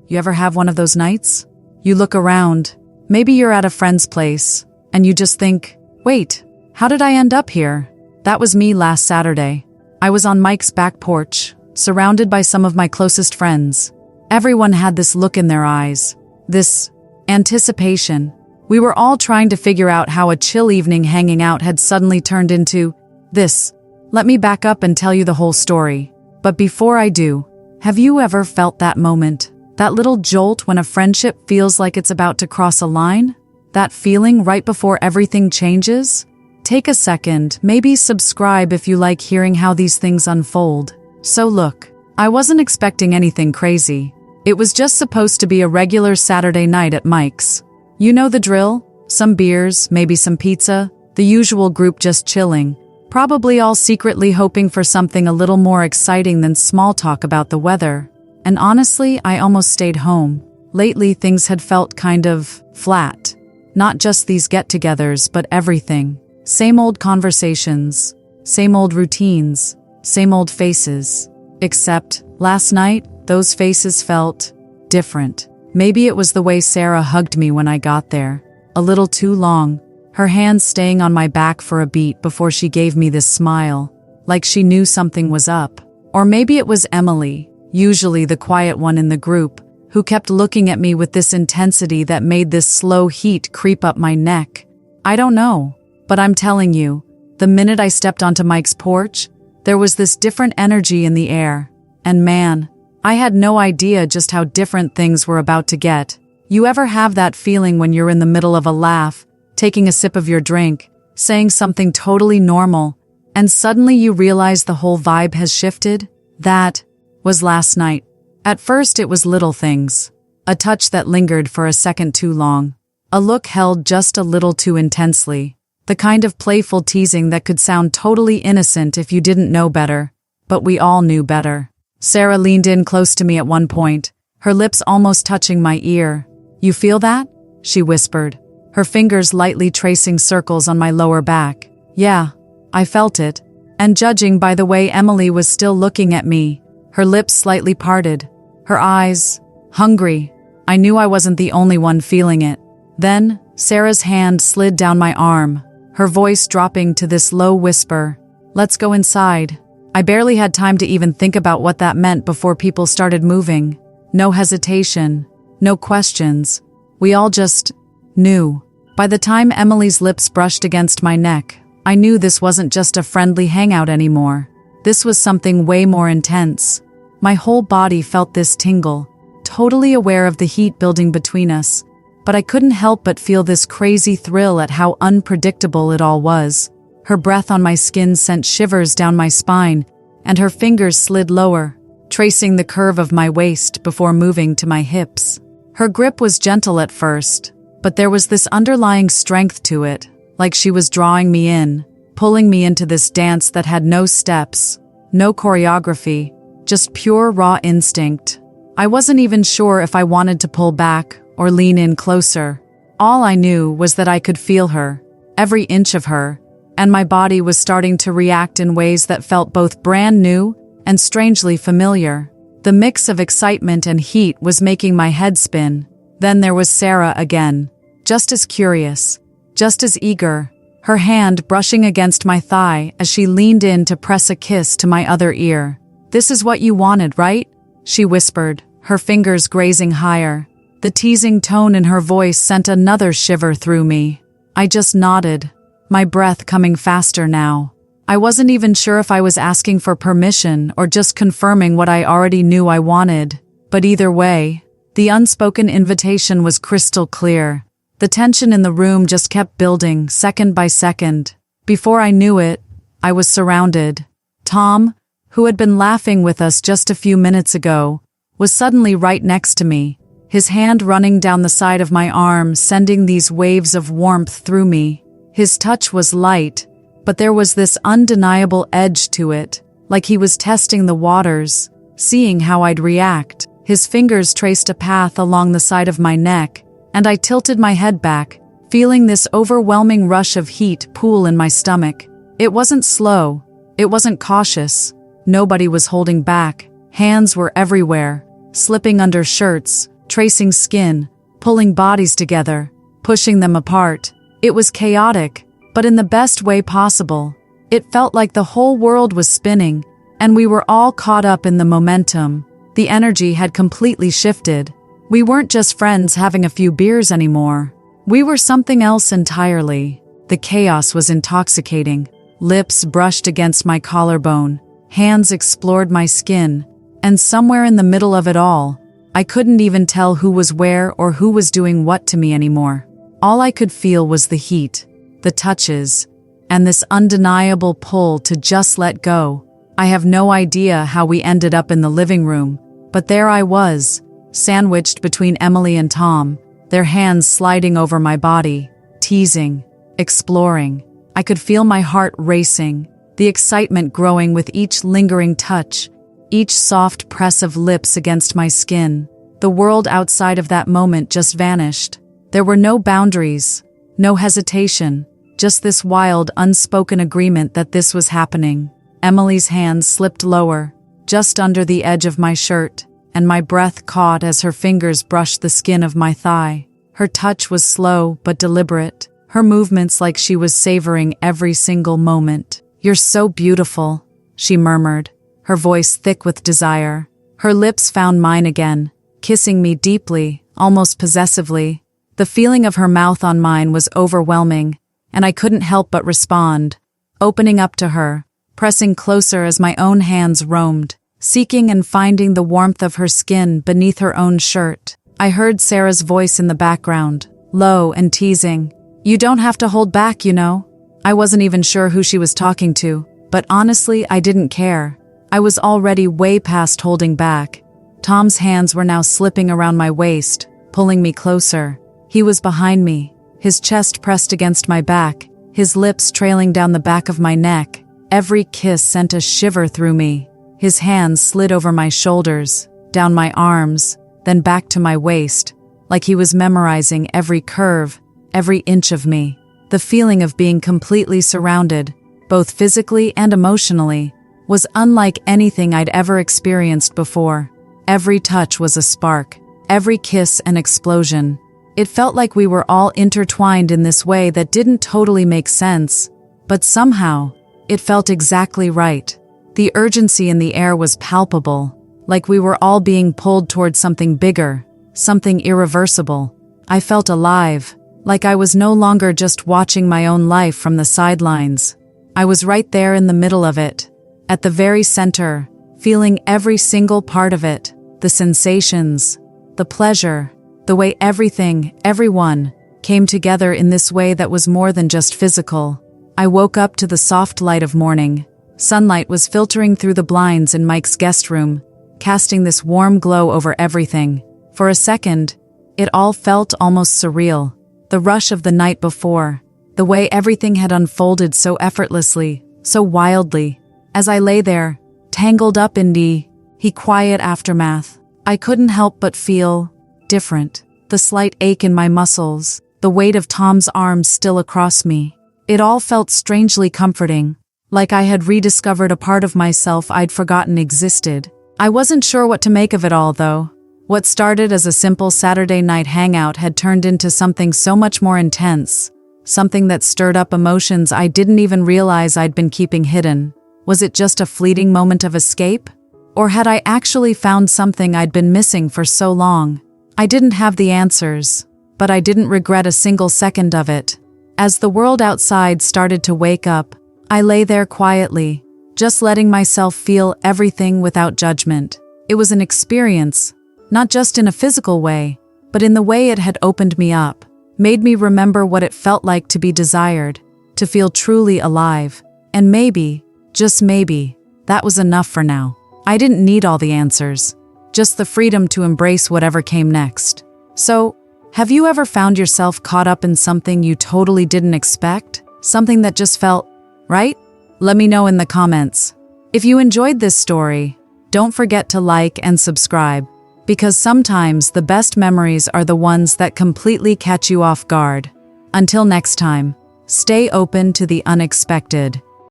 You ever have one of those nights? You look around, maybe you're at a friend's place, and you just think, wait, how did I end up here? That was me last Saturday. I was on Mike's back porch, surrounded by some of my closest friends. Everyone had this look in their eyes, this anticipation. We were all trying to figure out how a chill evening hanging out had suddenly turned into this. Let me back up and tell you the whole story. But before I do, have you ever felt that moment? That little jolt when a friendship feels like it's about to cross a line? That feeling right before everything changes? Take a second, maybe subscribe if you like hearing how these things unfold. So look, I wasn't expecting anything crazy. It was just supposed to be a regular Saturday night at Mike's. You know the drill? Some beers, maybe some pizza, the usual group just chilling. Probably all secretly hoping for something a little more exciting than small talk about the weather. And honestly, I almost stayed home. Lately, things had felt kind of flat. Not just these get-togethers, but everything. Same old conversations, same old routines, same old faces. Except, last night, those faces felt different. Maybe it was the way Sarah hugged me when I got there. A little too long, her hands staying on my back for a beat before she gave me this smile, like she knew something was up. Or maybe it was Emily, usually the quiet one in the group, who kept looking at me with this intensity that made this slow heat creep up my neck. I don't know, but I'm telling you, the minute I stepped onto Mike's porch, there was this different energy in the air. And man, I had no idea just how different things were about to get. You ever have that feeling when you're in the middle of a laugh, taking a sip of your drink, saying something totally normal, and suddenly you realize the whole vibe has shifted? That was last night. At first it was little things. A touch that lingered for a second too long. A look held just a little too intensely. The kind of playful teasing that could sound totally innocent if you didn't know better. But we all knew better. Sarah leaned in close to me at one point, her lips almost touching my ear. "You feel that?" she whispered, her fingers lightly tracing circles on my lower back. Yeah, I felt it. And judging by the way Emily was still looking at me, her lips slightly parted, her eyes hungry, I knew I wasn't the only one feeling it. Then, Sarah's hand slid down my arm, her voice dropping to this low whisper, "Let's go inside." I barely had time to even think about what that meant before people started moving. No hesitation, no questions. We all just knew. By the time Emily's lips brushed against my neck, I knew this wasn't just a friendly hangout anymore. This was something way more intense. My whole body felt this tingle, totally aware of the heat building between us, but I couldn't help but feel this crazy thrill at how unpredictable it all was. Her breath on my skin sent shivers down my spine, and her fingers slid lower, tracing the curve of my waist before moving to my hips. Her grip was gentle at first, but there was this underlying strength to it, like she was drawing me in, pulling me into this dance that had no steps, no choreography, just pure raw instinct. I wasn't even sure if I wanted to pull back or lean in closer. All I knew was that I could feel her, every inch of her, and my body was starting to react in ways that felt both brand new and strangely familiar. The mix of excitement and heat was making my head spin. Then there was Sarah again, just as curious, just as eager, her hand brushing against my thigh as she leaned in to press a kiss to my other ear. "This is what you wanted, right?" she whispered, her fingers grazing higher. The teasing tone in her voice sent another shiver through me. I just nodded, my breath coming faster now. I wasn't even sure if I was asking for permission or just confirming what I already knew I wanted. But either way, the unspoken invitation was crystal clear. The tension in the room just kept building, second by second. Before I knew it, I was surrounded. Tom, who had been laughing with us just a few minutes ago, was suddenly right next to me, his hand running down the side of my arm, sending these waves of warmth through me. His touch was light, but there was this undeniable edge to it, like he was testing the waters, seeing how I'd react. His fingers traced a path along the side of my neck, and I tilted my head back, feeling this overwhelming rush of heat pool in my stomach. It wasn't slow, it wasn't cautious. Nobody was holding back. Hands were everywhere, slipping under shirts, tracing skin, pulling bodies together, pushing them apart. It was chaotic, but in the best way possible. It felt like the whole world was spinning, and we were all caught up in the momentum. The energy had completely shifted. We weren't just friends having a few beers anymore. We were something else entirely. The chaos was intoxicating. Lips brushed against my collarbone, hands explored my skin, and somewhere in the middle of it all, I couldn't even tell who was where or who was doing what to me anymore. All I could feel was the heat, the touches, and this undeniable pull to just let go. I have no idea how we ended up in the living room, but there I was, sandwiched between Emily and Tom, their hands sliding over my body, teasing, exploring. I could feel my heart racing, the excitement growing with each lingering touch, each soft press of lips against my skin. The world outside of that moment just vanished. There were no boundaries, no hesitation, just this wild, unspoken agreement that this was happening. Emily's hands slipped lower, just under the edge of my shirt, and my breath caught as her fingers brushed the skin of my thigh. Her touch was slow but deliberate, her movements like she was savoring every single moment. "You're so beautiful," she murmured, her voice thick with desire. Her lips found mine again, kissing me deeply, almost possessively. The feeling of her mouth on mine was overwhelming, and I couldn't help but respond, opening up to her, pressing closer as my own hands roamed, seeking and finding the warmth of her skin beneath her own shirt. I heard Sarah's voice in the background, low and teasing. "You don't have to hold back, you know." I wasn't even sure who she was talking to, but honestly, I didn't care. I was already way past holding back. Tom's hands were now slipping around my waist, pulling me closer. He was behind me, his chest pressed against my back, his lips trailing down the back of my neck. Every kiss sent a shiver through me. His hands slid over my shoulders, down my arms, then back to my waist, like he was memorizing every curve, every inch of me. The feeling of being completely surrounded, both physically and emotionally, was unlike anything I'd ever experienced before. Every touch was a spark, every kiss an explosion. It felt like we were all intertwined in this way that didn't totally make sense, but somehow, it felt exactly right. The urgency in the air was palpable, like we were all being pulled towards something bigger, something irreversible. I felt alive, like I was no longer just watching my own life from the sidelines. I was right there in the middle of it, at the very center, feeling every single part of it, the sensations, the pleasure, the way everything, everyone, came together in this way that was more than just physical. I woke up to the soft light of morning. Sunlight was filtering through the blinds in Mike's guest room, casting this warm glow over everything. For a second, it all felt almost surreal. The rush of the night before, the way everything had unfolded so effortlessly, so wildly. As I lay there, tangled up in the quiet aftermath, I couldn't help but feel different. The slight ache in my muscles, the weight of Tom's arms still across me. It all felt strangely comforting, like I had rediscovered a part of myself I'd forgotten existed. I wasn't sure what to make of it all, though. What started as a simple Saturday night hangout had turned into something so much more intense, something that stirred up emotions I didn't even realize I'd been keeping hidden. Was it just a fleeting moment of escape? Or had I actually found something I'd been missing for so long? I didn't have the answers, but I didn't regret a single second of it. As the world outside started to wake up, I lay there quietly, just letting myself feel everything without judgment. It was an experience, not just in a physical way, but in the way it had opened me up, made me remember what it felt like to be desired, to feel truly alive. And maybe, just maybe, that was enough for now. I didn't need all the answers, just the freedom to embrace whatever came next. So, have you ever found yourself caught up in something you totally didn't expect? Something that just felt right? Let me know in the comments. If you enjoyed this story, don't forget to like and subscribe, because sometimes the best memories are the ones that completely catch you off guard. Until next time, stay open to the unexpected.